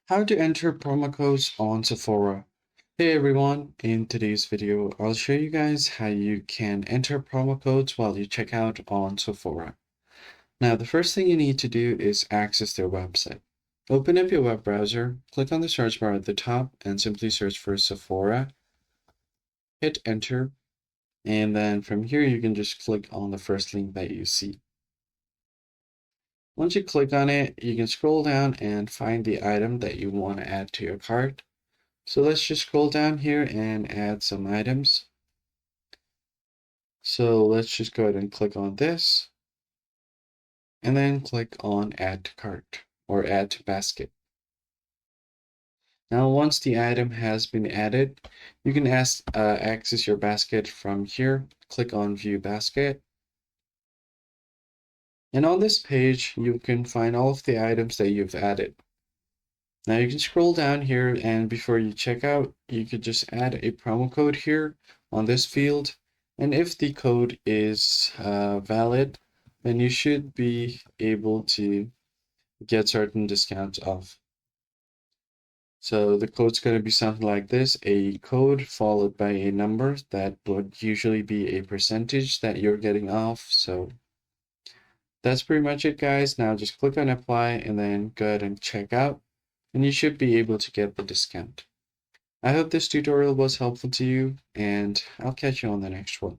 How to enter promo codes on Sephora. Hey everyone, in today's video, I'll show you guys how you can enter promo codes while you check out on Sephora. Now, the first thing you need to do is access their website. Open up your web browser, click on the search bar at the top, and simply search for Sephora. Hit enter, and then from here you can just click on the first link that you see. Once you click on it, you can scroll down and find the item that you want to add to your cart. So let's just scroll down here and add some items. So let's just go ahead and click on this and then click on add to cart or add to basket. Now, once the item has been added, you can access your basket from here. Click on view basket. And on this page, you can find all of the items that you've added. Now you can scroll down here, and before you check out, you could just add a promo code here on this field. And if the code is valid, then you should be able to get certain discounts off. So the code's going to be something like this, a code followed by a number that would usually be a percentage that you're getting off. So that's pretty much it, guys. Now just click on apply and then go ahead and check out, and you should be able to get the discount. I hope this tutorial was helpful to you, and I'll catch you on the next one.